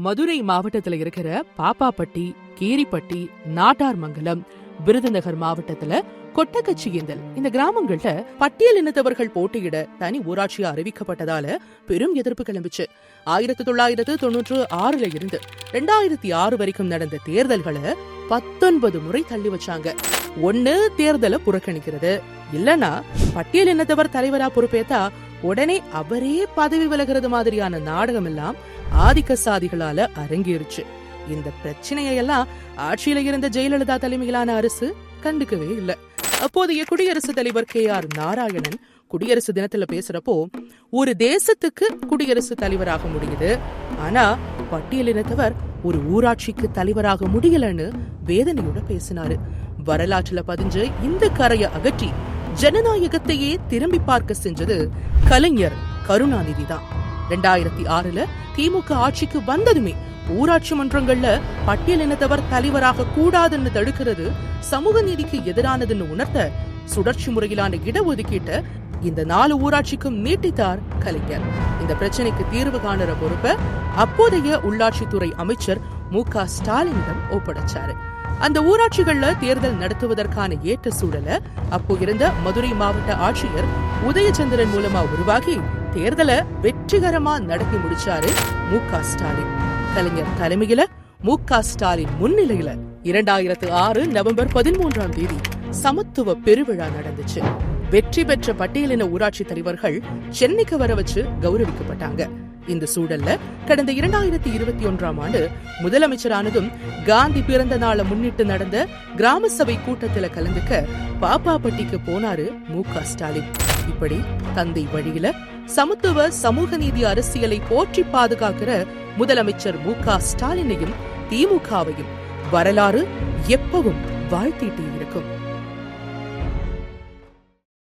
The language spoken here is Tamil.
மதுரை மாவட்டத்துல இருக்கிற பாப்பாப்பட்டி, கீரிப்பட்டி, நாட்டார்மங்கலம், விருதுநகர் மாவட்டத்துல கொட்டக்கச்சியேந்தல் இந்த கிராமங்கள்ல பட்டியல் இனத்தவர்கள் போட்டியிட தனி ஊராட்சியா அறிவிக்கப்பட்டதால பெரும் எதிர்ப்பு கிளம்பிச்சு. 1996 இருந்து 2006 வரைக்கும் நடந்த தேர்தல்களை 19 முறை தள்ளி வச்சாங்க. ஒண்ணு தேர்தலை புறக்கணிக்கிறது, இல்லனா பட்டியல் இனத்தவர் தலைவரா பொறுப்பேத்தா உடனே அவரே பதவி விலகிறது மாதிரியான நாடகம் எல்லாம் ஆதிக்க சாதிகளால அரங்கேறுச்சு. இந்த பிரச்சனையெல்லாம் ஆட்சியில இருந்த ஜெயலலிதா தலைமையிலான அரசு கண்டுக்கவே இல்ல. அப்போதைய குடியரசுத் தலைவர் KR நாராயணன் குடியரசு தினத்துல பேசுறப்போ, ஒரு தேசத்துக்கு குடியரசுத் தலைவராக முடியுது, ஆனா பட்டியலினத்தவர் ஒரு ஊராட்சிக்கு தலைவராக முடியலன்னு வேதனையோட பேசினாரு. வரலாற்றுல பதிஞ்ச இந்த கரையை அகற்றி ஜனநாயகத்தையே திரும்பி பார்க்க செஞ்சது கலைஞர் கருணாநிதி தான். 2006 திமுக ஆட்சிக்கு வந்ததுமே ஊராட்சி மன்றங்கள்ல பட்டியலினத்தவர் தலைவராக கூடாதுன்னு தடுக்கிறது சமூக நீதிக்கு எதிரானதுன்னு உணர்த்த சுழற்சி முறையிலான இடஒதுக்கீட்ட இந்த 4 ஊராட்சிக்கும் நீட்டித்தார் கலைஞர். இந்த பிரச்சனைக்கு தீர்வு காணுற பொறுப்பை அப்போதைய உள்ளாட்சித்துறை அமைச்சர் MK ஸ்டாலினிடம் ஒப்படைச்சாரு. அந்த ஊராட்சிகள்ல தேர்தல் நடத்துவதற்கான ஏற்ற சூழலை அப்போ இருந்த மதுரை மாவட்ட ஆட்சியர் உதயச்சந்திரன் மூலமா உருவாகி தேர்தலை வெற்றிகரமா நடத்தி முடிச்சாரு MK ஸ்டாலின். கலைஞர் தலைமையில MK ஸ்டாலின் முன்னிலையில 2006 நவம்பர் 13 சமத்துவ பெருவிழா நடந்துச்சு. வெற்றி பெற்ற பட்டியலின ஊராட்சி தலைவர்கள் சென்னைக்கு வர வச்சு கௌரவிக்கப்பட்டாங்க. இந்த சூழல்ல கடந்த 2021 முதலமைச்சரானதும் காந்தி பிறந்த நாளை முன்னிட்டு நடந்த கிராம சபை கூட்டத்துல கலந்துக்க பாப்பாப்பட்டிக்கு போனாரு MK ஸ்டாலின். இப்படி தந்தை வழியில சமத்துவ சமூக நீதி அரசியலை போற்றி பாதுகாக்கிற முதலமைச்சர் MK ஸ்டாலினையும் திமுகவையும் வரலாறு எப்பவும் வாழ்த்திட்டே இருக்கும்.